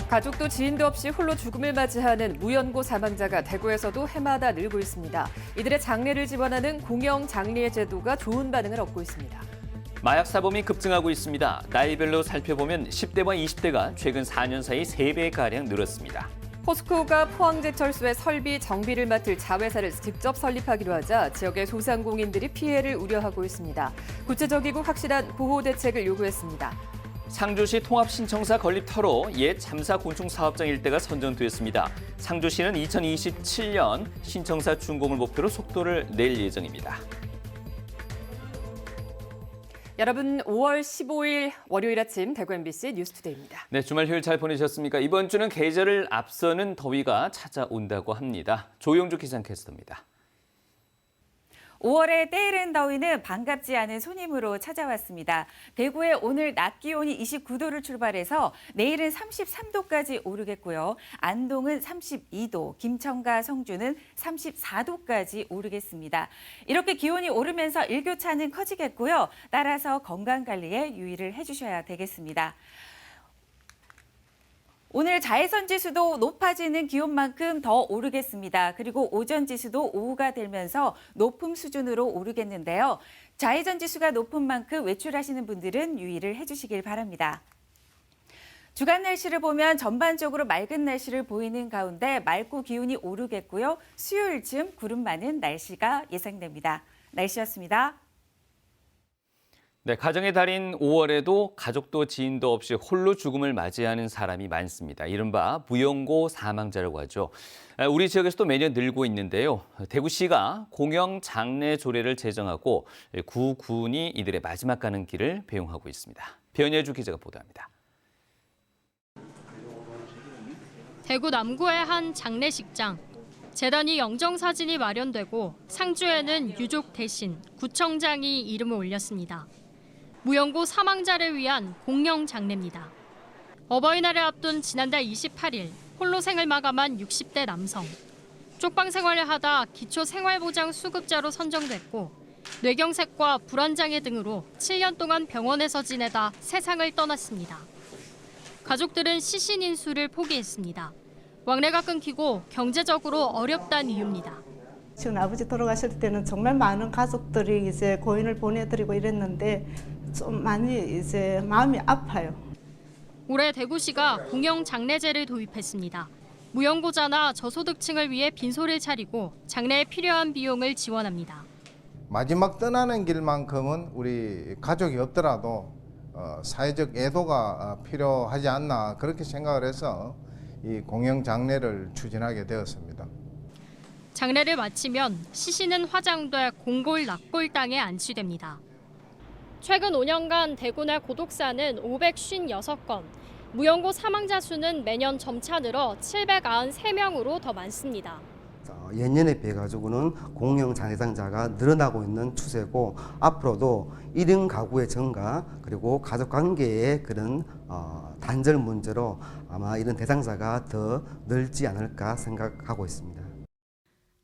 가족도 지인도 없이 홀로 죽음을 맞이하는 무연고 사망자가 대구에서도 해마다 늘고 있습니다. 이들의 장례를 지원하는 공영 장례 제도가 좋은 반응을 얻고 있습니다. 마약 사범이 급증하고 있습니다. 나이별로 살펴보면 10대와 20대가 최근 4년 사이 3배가량 늘었습니다. 포스코가 포항제철소의 설비 정비를 맡을 자회사를 직접 설립하기로 하자 지역의 소상공인들이 피해를 우려하고 있습니다. 구체적이고 확실한 보호 대책을 요구했습니다. 상주시 통합신청사 건립터로 옛 잠사 곤충 사업장 일대가 선정됐습니다. 상주시는 2027년 신청사 준공을 목표로 속도를 낼 예정입니다. 여러분, 5월 15일 월요일 아침 대구 MBC 뉴스투데이입니다. 네, 주말 휴일 잘 보내셨습니까? 이번 주는 계절을 앞서는 더위가 찾아온다고 합니다. 조용주 기상캐스터입니다. 5월의 때이른 더위는 반갑지 않은 손님으로 찾아왔습니다. 대구에 오늘 낮 기온이 29도를 출발해서 내일은 33도까지 오르겠고요. 안동은 32도, 김천과 성주는 34도까지 오르겠습니다. 이렇게 기온이 오르면서 일교차는 커지겠고요. 따라서 건강관리에 유의를 해주셔야 되겠습니다. 오늘 자외선 지수도 높아지는 기온만큼 더 오르겠습니다. 그리고 오전 지수도 오후가 되면서 높음 수준으로 오르겠는데요. 자외선 지수가 높은 만큼 외출하시는 분들은 유의를 해주시길 바랍니다. 주간 날씨를 보면 전반적으로 맑은 날씨를 보이는 가운데 맑고 기온이 오르겠고요. 수요일쯤 구름 많은 날씨가 예상됩니다. 날씨였습니다. 네, 가정의 달인 5월에도 가족도 지인도 없이 홀로 죽음을 맞이하는 사람이 많습니다. 이른바 무연고 사망자라고 하죠. 우리 지역에서도 매년 늘고 있는데요. 대구시가 공영 장례 조례를 제정하고 구군이 이들의 마지막 가는 길을 배웅하고 있습니다. 변예주 기자가 보도합니다. 대구 남구의 한 장례식장. 재단이 영정사진이 마련되고 상주에는 유족 대신 구청장이 이름을 올렸습니다. 무연고 사망자를 위한 공영 장례입니다. 어버이날을 앞둔 지난달 28일 홀로 생을 마감한 60대 남성. 쪽방 생활을 하다 기초생활보장 수급자로 선정됐고 뇌경색과 불안장애 등으로 7년 동안 병원에서 지내다 세상을 떠났습니다. 가족들은 시신 인수를 포기했습니다. 왕래가 끊기고 경제적으로 어렵다는 이유입니다. 지금 아버지 돌아가실 때는 정말 많은 가족들이 이제 고인을 보내드리고 이랬는데 좀 많이 이제 마음이 아파요. 올해 대구시가 공영 장례제를 도입했습니다. 무연고자나 저소득층을 위해 빈소를 차리고 장례에 필요한 비용을 지원합니다. 마지막 떠나는 길만큼은 우리 가족이 없더라도 사회적 애도가 필요하지 않나 그렇게 생각을 해서 이 공영 장례를 추진하게 되었습니다. 장례를 마치면 시신은 화장돼 공골 납골 땅에 안치됩니다. 최근 5년간 대구 내 고독사는 556건, 무연고 사망자 수는 매년 점차 늘어 793명으로 더 많습니다. 예년에 비해 가지고는 공영 장례상자가 늘어나고 있는 추세고 앞으로도 1인 가구의 증가 그리고 가족 관계의 그런 단절 문제로 아마 이런 대상자가 더 늘지 않을까 생각하고 있습니다.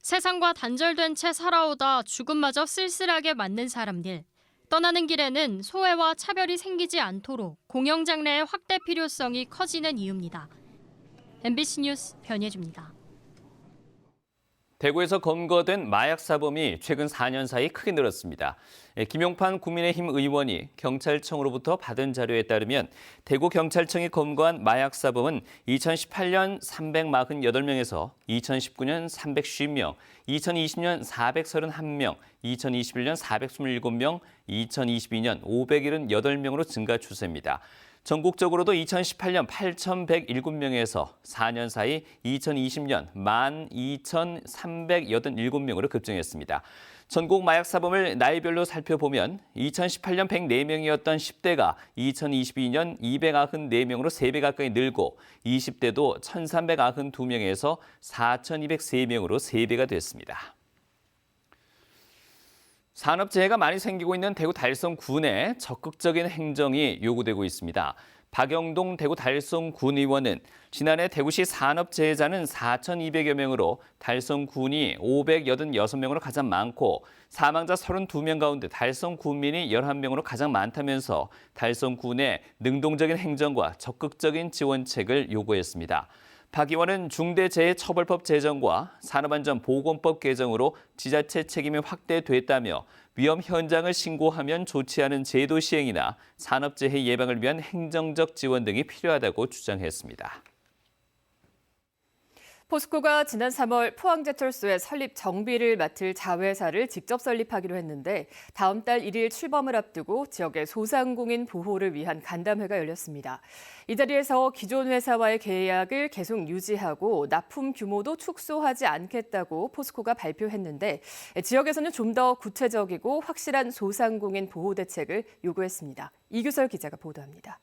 세상과 단절된 채 살아오다 죽음마저 쓸쓸하게 맞는 사람들. 떠나는 길에는 소외와 차별이 생기지 않도록 공영 장례의 확대 필요성이 커지는 이유입니다. MBC 뉴스 변예주입니다. 대구에서 검거된 마약 사범이 최근 4년 사이 크게 늘었습니다. 김용판 국민의힘 의원이 경찰청으로부터 받은 자료에 따르면 대구경찰청이 검거한 마약 사범은 2018년 348명에서 2019년 350명, 2020년 431명, 2021년 427명, 2022년 578명으로 증가 추세입니다. 전국적으로도 2018년 8,107명에서 4년 사이 2020년 12,387명으로 급증했습니다. 전국 마약 사범을 나이별로 살펴보면 2018년 104명이었던 10대가 2022년 294명으로 3배 가까이 늘고 20대도 1,392명에서 4,203명으로 3배가 됐습니다. 산업재해가 많이 생기고 있는 대구 달성군에 적극적인 행정이 요구되고 있습니다. 박영동 대구 달성군 의원은 지난해 대구시 산업재해자는 4,200여 명으로 달성군이 586명으로 가장 많고 사망자 32명 가운데 달성군민이 11명으로 가장 많다면서 달성군의 능동적인 행정과 적극적인 지원책을 요구했습니다. 박 의원은 중대재해처벌법 제정과 산업안전보건법 개정으로 지자체 책임이 확대됐다며 위험 현장을 신고하면 조치하는 제도 시행이나 산업재해 예방을 위한 행정적 지원 등이 필요하다고 주장했습니다. 포스코가 지난 3월 포항제철소의 설립 정비를 맡을 자회사를 직접 설립하기로 했는데 다음 달 1일 출범을 앞두고 지역의 소상공인 보호를 위한 간담회가 열렸습니다. 이 자리에서 기존 회사와의 계약을 계속 유지하고 납품 규모도 축소하지 않겠다고 포스코가 발표했는데 지역에서는 좀 더 구체적이고 확실한 소상공인 보호 대책을 요구했습니다. 이규설 기자가 보도합니다.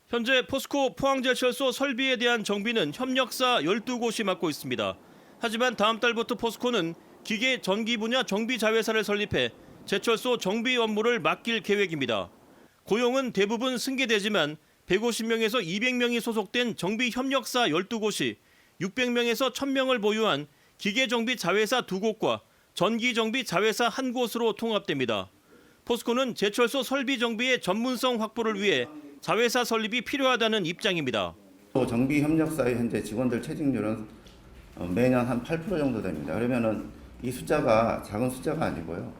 현재 포스코 포항제철소 설비에 대한 정비는 협력사 12곳이 맡고 있습니다. 하지만 다음 달부터 포스코는 기계 전기 분야 정비 자회사를 설립해 제철소 정비 업무를 맡길 계획입니다. 고용은 대부분 승계되지만 150명에서 200명이 소속된 정비 협력사 12곳이 600명에서 1000명을 보유한 기계 정비 자회사 2곳과 전기 정비 자회사 1곳으로 통합됩니다. 포스코는 제철소 설비 정비의 전문성 확보를 위해 자회사 설립이 필요하다는 입장입니다. 정비 협력사의 현재 직원들 퇴직률은 매년 한 8% 정도 됩니다. 그러면은 이 숫자가 작은 숫자가 아니고요.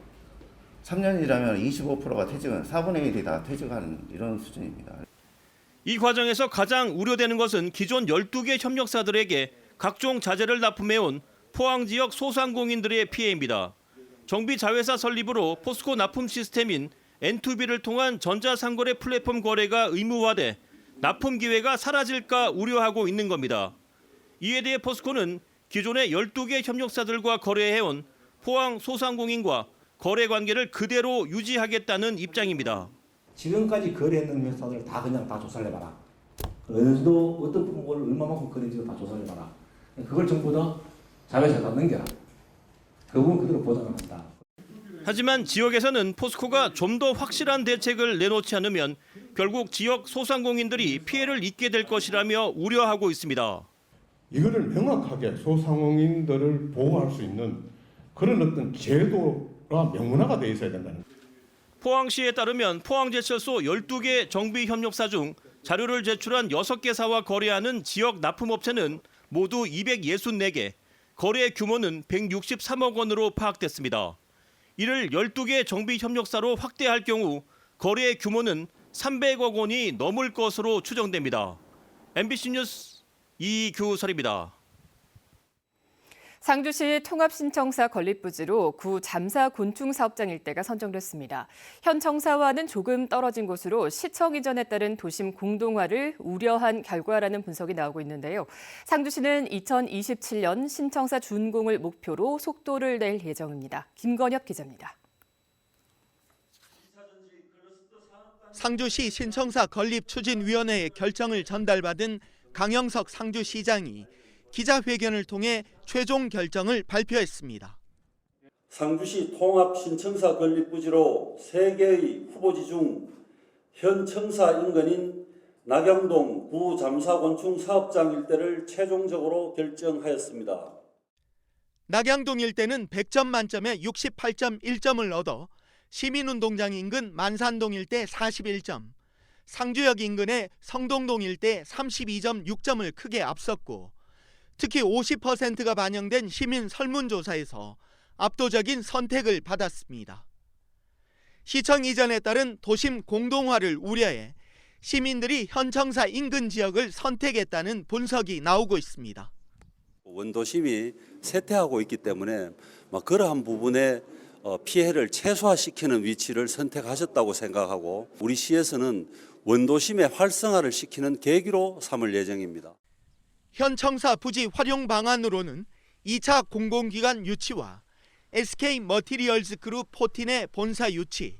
3년이라면 25%가 퇴직은 4분의 1이 다 퇴직하는 이런 수준입니다. 이 과정에서 가장 우려되는 것은 기존 12개 협력사들에게 각종 자재를 납품해온 포항 지역 소상공인들의 피해입니다. 정비 자회사 설립으로 포스코 납품 시스템인 N2B를 통한 전자상거래 플랫폼 거래가 의무화돼 납품 기회가 사라질까 우려하고 있는 겁니다. 이에 대해 포스코는 기존의 12개 협력사들과 거래해온 포항 소상공인과 거래 관계를 그대로 유지하겠다는 입장입니다. 지금까지 거래했는 회사들 다 그냥 다 조사를 해봐라. 어느 정도 어떤 품목을 얼마만큼 거래했는지 다 조사를 해봐라. 그걸 전부 다 자회사에다 넘겨라. 그 부분 그대로 보장을 한다. 하지만 지역에서는 포스코가 좀 더 확실한 대책을 내놓지 않으면 결국 지역 소상공인들이 피해를 입게 될 것이라며 우려하고 있습니다. 이거를 명확하게 소상공인들을 보호할 수 있는 그런 어떤 제도가 명문화가 돼 있어야 된다는 거예요. 포항시에 따르면 포항제철소 12개 정비협력사 중 자료를 제출한 6개사와 거래하는 지역 납품업체는 모두 264개, 거래 규모는 163억 원으로 파악됐습니다. 이를 12개 정비협력사로 확대할 경우 거래 규모는 300억 원이 넘을 것으로 추정됩니다. MBC 뉴스 이규설입니다. 상주시 통합신청사 건립부지로 구 잠사 곤충 사업장 일대가 선정됐습니다. 현 청사와는 조금 떨어진 곳으로 시청 이전에 따른 도심 공동화를 우려한 결과라는 분석이 나오고 있는데요. 상주시는 2027년 신청사 준공을 목표로 속도를 낼 예정입니다. 김건혁 기자입니다. 상주시 신청사 건립추진위원회의 결정을 전달받은 강영석 상주시장이 기자회견을 통해 최종 결정을 발표했습니다. 상주시 통합 신청사 건립부지로 3개의 후보지 중 현 청사 인근인 낙영동 구 잠사곤충 사업장 일대를 최종적으로 결정하였습니다. 낙양동 일대는 100점 만점에 68.1점을 얻어 시민운동장 인근 만산동 일대 41점, 상주역 인근의 성동동 일대 32.6점을 크게 앞섰고 특히 50%가 반영된 시민 설문조사에서 압도적인 선택을 받았습니다. 시청 이전에 따른 도심 공동화를 우려해 시민들이 현 청사 인근 지역을 선택했다는 분석이 나오고 있습니다. 원도심이 쇠퇴하고 있기 때문에 그러한 부분에 피해를 최소화시키는 위치를 선택하셨다고 생각하고 우리 시에서는 원도심의 활성화를 시키는 계기로 삼을 예정입니다. 현 청사 부지 활용 방안으로는 2차 공공기관 유치와 SK 머티리얼즈 그룹 14의 본사 유치,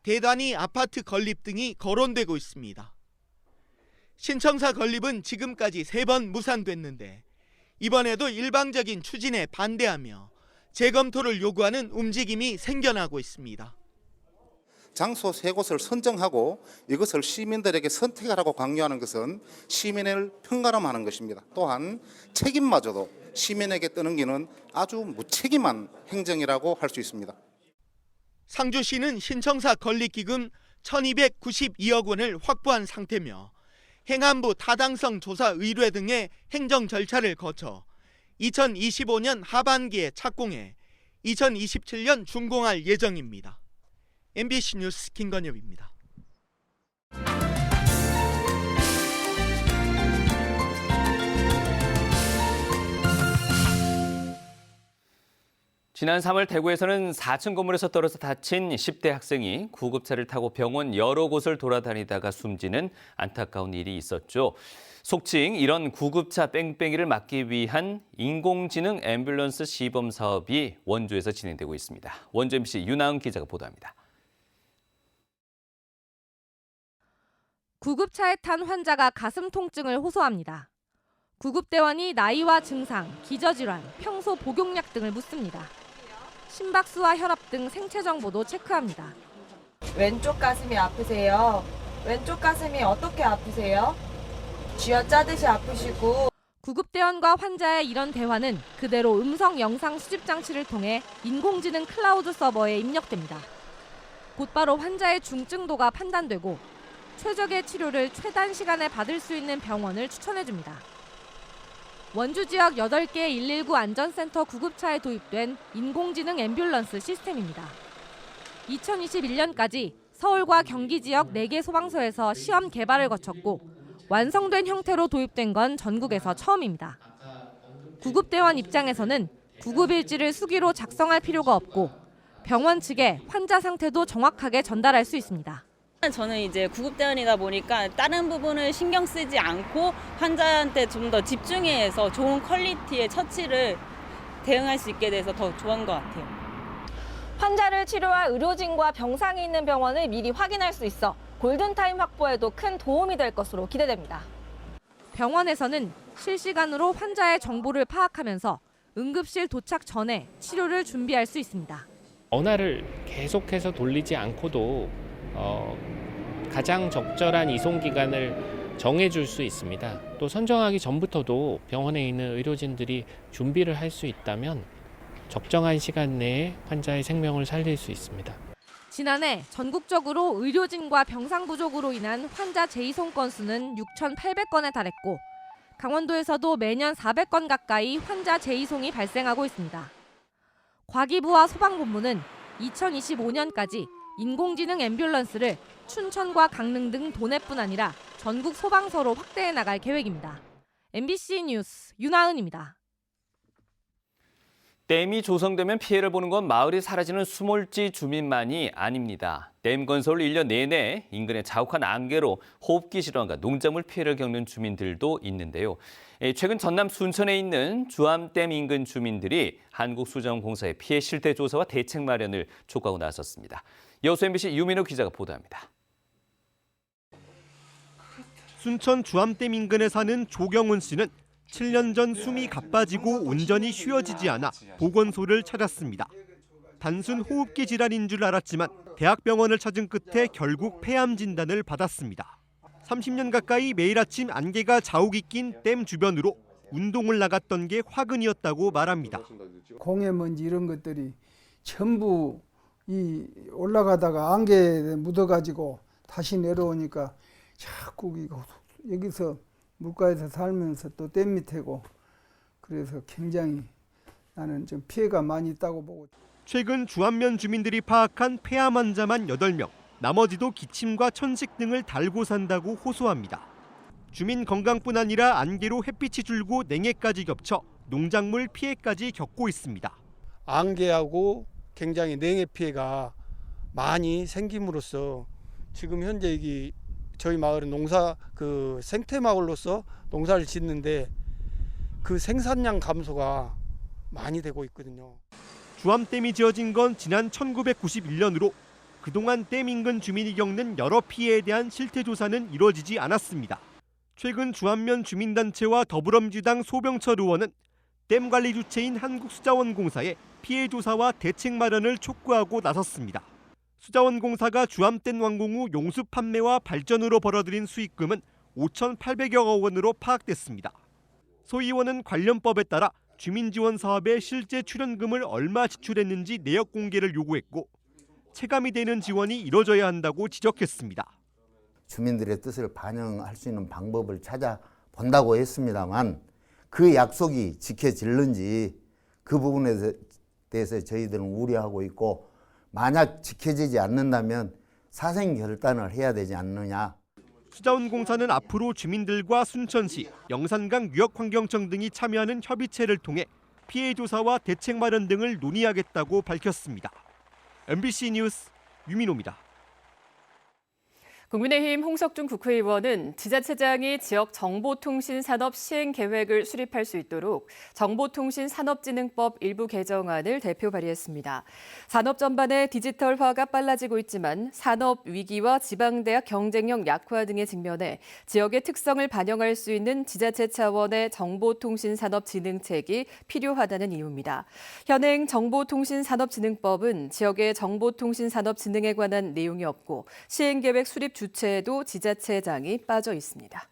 대단위 아파트 건립 등이 거론되고 있습니다. 신청사 건립은 지금까지 3번 무산됐는데 이번에도 일방적인 추진에 반대하며 재검토를 요구하는 움직임이 생겨나고 있습니다. 장소 3곳을 선정하고 이것을 시민들에게 선택하라고 강요하는 것은 시민을 평가람하는 것입니다. 또한 책임마저도 시민에게 떠넘기는 아주 무책임한 행정이라고 할 수 있습니다. 상주시는 신청사 건립기금 1292억 원을 확보한 상태며 행안부 타당성 조사 의뢰 등의 행정 절차를 거쳐 2025년 하반기에 착공해 2027년 준공할 예정입니다. MBC 뉴스 김건엽입니다. 지난 3월 대구에서는 4층 건물에서 떨어져 다친 10대 학생이 구급차를 타고 병원 여러 곳을 돌아다니다가 숨지는 안타까운 일이 있었죠. 속칭 이런 구급차 뺑뺑이를 막기 위한 인공지능 앰뷸런스 시범 사업이 원주에서 진행되고 있습니다. 원주 MBC 윤아은 기자가 보도합니다. 구급차에 탄 환자가 가슴 통증을 호소합니다. 구급대원이 나이와 증상, 기저질환, 평소 복용량 등을 묻습니다. 심박수와 혈압 등 생체 정보도 체크합니다. 왼쪽 가슴이 아프세요? 왼쪽 가슴이 어떻게 아프세요? 쥐어짜듯이 아프시고. 구급대원과 환자의 이런 대화는 그대로 음성 영상 수집 장치를 통해 인공지능 클라우드 서버에 입력됩니다. 곧바로 환자의 중증도가 판단되고 최적의 치료를 최단 시간에 받을 수 있는 병원을 추천해줍니다. 원주 지역 8개 119 안전센터 구급차에 도입된 인공지능 앰뷸런스 시스템입니다. 2021년까지 서울과 경기 지역 4개 소방서에서 시험 개발을 거쳤고 완성된 형태로 도입된 건 전국에서 처음입니다. 구급대원 입장에서는 구급일지를 수기로 작성할 필요가 없고 병원 측에 환자 상태도 정확하게 전달할 수 있습니다. 저는 이제 구급대원이다 보니까 다른 부분을 신경 쓰지 않고 환자한테 좀 더 집중해서 좋은 퀄리티의 처치를 대응할 수 있게 돼서 더 좋은 것 같아요. 환자를 치료할 의료진과 병상이 있는 병원을 미리 확인할 수 있어 골든타임 확보에도 큰 도움이 될 것으로 기대됩니다. 병원에서는 실시간으로 환자의 정보를 파악하면서 응급실 도착 전에 치료를 준비할 수 있습니다. 전화를 계속해서 돌리지 않고도 가장 적절한 이송 기간을 정해줄 수 있습니다. 또 선정하기 전부터도 병원에 있는 의료진들이 준비를 할 수 있다면 적정한 시간 내에 환자의 생명을 살릴 수 있습니다. 지난해 전국적으로 의료진과 병상 부족으로 인한 환자 재이송 건수는 6,800건에 달했고 강원도에서도 매년 400건 가까이 환자 재이송이 발생하고 있습니다. 과기부와 소방본부는 2025년까지 인공지능 앰뷸런스를 춘천과 강릉 등 도내뿐 아니라 전국 소방서로 확대해 나갈 계획입니다. MBC 뉴스 윤아은입니다. 댐이 조성되면 피해를 보는 건 마을이 사라지는 수몰지 주민만이 아닙니다. 댐 건설 1년 내내 인근의 자욱한 안개로 호흡기 질환과 농작물 피해를 겪는 주민들도 있는데요. 최근 전남 순천에 있는 주암댐 인근 주민들이 한국수자원공사의 피해 실태 조사와 대책 마련을 촉구하고 나섰습니다. 여수 MBC 유민호 기자가 보도합니다. 순천 주암댐 인근에 사는 조경훈 씨는 7년 전 숨이 가빠지고 온전히 쉬어지지 않아 보건소를 찾았습니다. 단순 호흡기 질환인 줄 알았지만 대학병원을 찾은 끝에 결국 폐암 진단을 받았습니다. 30년 가까이 매일 아침 안개가 자욱이 낀 댐 주변으로 운동을 나갔던 게 화근이었다고 말합니다. 공해먼지 이런 것들이 전부 이 올라가다가 안개에 묻어가지고 다시 내려오니까 자꾸 여기서 물가에서 살면서 또 댐 밑에고 그래서 굉장히 나는 좀 피해가 많이 있다고 보고. 최근 주암면 주민들이 파악한 폐암 환자만 8명, 나머지도 기침과 천식 등을 달고 산다고 호소합니다. 주민 건강뿐 아니라 안개로 햇빛이 줄고 냉해까지 겹쳐 농작물 피해까지 겪고 있습니다. 안개하고 굉장히 냉해 피해가 많이 생김으로써 지금 현재 여기 저희 마을은 생태 마을로서 농사를 짓는데 그 생산량 감소가 많이 되고 있거든요. 주암댐이 지어진 건 지난 1991년으로 그동안 댐 인근 주민이 겪는 여러 피해에 대한 실태 조사는 이루어지지 않았습니다. 최근 주암면 주민단체와 더불어민주당 소병철 의원은 댐 관리 주체인 한국수자원공사에 피해 조사와 대책 마련을 촉구하고 나섰습니다. 수자원공사가 주암댐 완공 후 용수 판매와 발전으로 벌어들인 수익금은 5,800여 원으로 파악됐습니다. 소 의원은 관련법에 따라 주민지원 사업에 실제 출연금을 얼마 지출했는지 내역 공개를 요구했고 체감이 되는 지원이 이뤄져야 한다고 지적했습니다. 주민들의 뜻을 반영할 수 있는 방법을 찾아본다고 했습니다만 그 약속이 지켜질는지 그 부분에 대해서 저희들은 우려하고 있고 만약 지켜지지 않는다면 사생 결단을 해야 되지 않느냐. 수자원공사는 앞으로 주민들과 순천시, 영산강 유역환경청 등이 참여하는 협의체를 통해 피해 조사와 대책 마련 등을 논의하겠다고 밝혔습니다. MBC 뉴스 유민호입니다. 국민의힘 홍석준 국회의원은 지자체장이 지역 정보통신산업 시행 계획을 수립할 수 있도록 정보통신산업진흥법 일부 개정안을 대표 발의했습니다. 산업 전반의 디지털화가 빨라지고 있지만 산업 위기와 지방대학 경쟁력 약화 등의 측면에 지역의 특성을 반영할 수 있는 지자체 차원의 정보통신산업진흥책이 필요하다는 이유입니다. 현행 정보통신산업진흥법은 지역의 정보통신산업진흥에 관한 내용이 없고 시행계획 수립 주체에도 지자체장이 빠져 있습니다.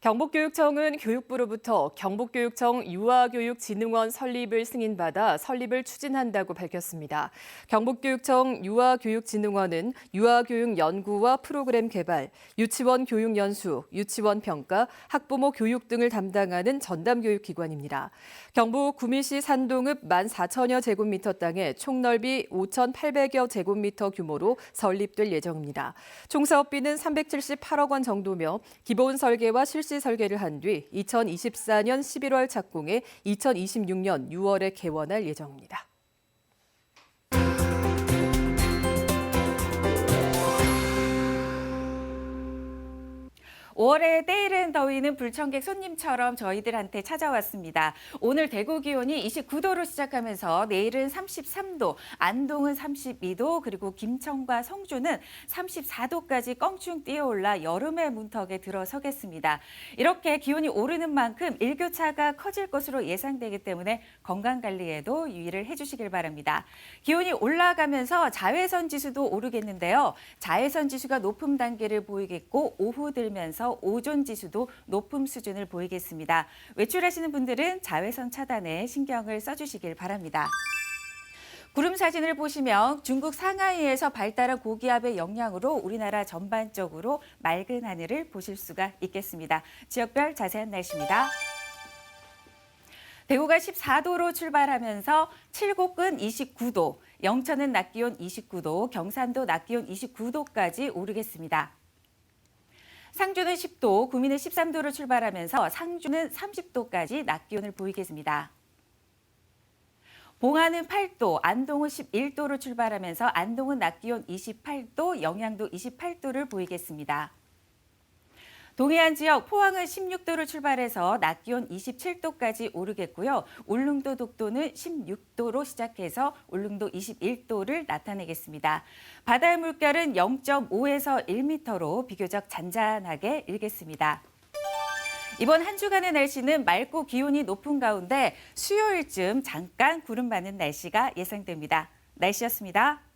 경북교육청은 교육부로부터 경북교육청 유아교육진흥원 설립을 승인받아 설립을 추진한다고 밝혔습니다. 경북교육청 유아교육진흥원은 유아교육 연구와 프로그램 개발, 유치원 교육 연수, 유치원 평가, 학부모 교육 등을 담당하는 전담교육기관입니다. 경북 구미시 산동읍 14,000여 제곱미터 땅에 총넓이 5,800여 제곱미터 규모로 설립될 예정입니다. 총 사업비는 378억 원 정도며 기본 설계와 실시 설계를 한 뒤 2024년 11월 착공해 2026년 6월에 개원할 예정입니다. 5월의 때이른 더위는 불청객 손님처럼 저희들한테 찾아왔습니다. 오늘 대구 기온이 29도로 시작하면서 내일은 33도, 안동은 32도, 그리고 김천과 성주는 34도까지 껑충 뛰어올라 여름의 문턱에 들어서겠습니다. 이렇게 기온이 오르는 만큼 일교차가 커질 것으로 예상되기 때문에 건강관리에도 유의를 해주시길 바랍니다. 기온이 올라가면서 자외선 지수도 오르겠는데요. 자외선 지수가 높음 단계를 보이겠고 오후 들면서 오존 지수도 높음 수준을 보이겠습니다. 외출하시는 분들은 자외선 차단에 신경을 써주시길 바랍니다. 구름 사진을 보시면 중국 상하이에서 발달한 고기압의 영향으로 우리나라 전반적으로 맑은 하늘을 보실 수가 있겠습니다. 지역별 자세한 날씨입니다. 대구가 14도로 출발하면서 칠곡은 29도, 영천은 낮 기온 29도, 경산도 낮 기온 29도까지 오르겠습니다. 상주는 10도, 구미는 13도로 출발하면서 상주는 30도까지 낮 기온을 보이겠습니다. 봉화는 8도, 안동은 11도로 출발하면서 안동은 낮 기온 28도, 영양도 28도를 보이겠습니다. 동해안 지역 포항은 16도로 출발해서 낮 기온 27도까지 오르겠고요. 울릉도 독도는 16도로 시작해서 울릉도 21도를 나타내겠습니다. 바다의 물결은 0.5에서 1m로 비교적 잔잔하게 일겠습니다. 이번 한 주간의 날씨는 맑고 기온이 높은 가운데 수요일쯤 잠깐 구름 많은 날씨가 예상됩니다. 날씨였습니다.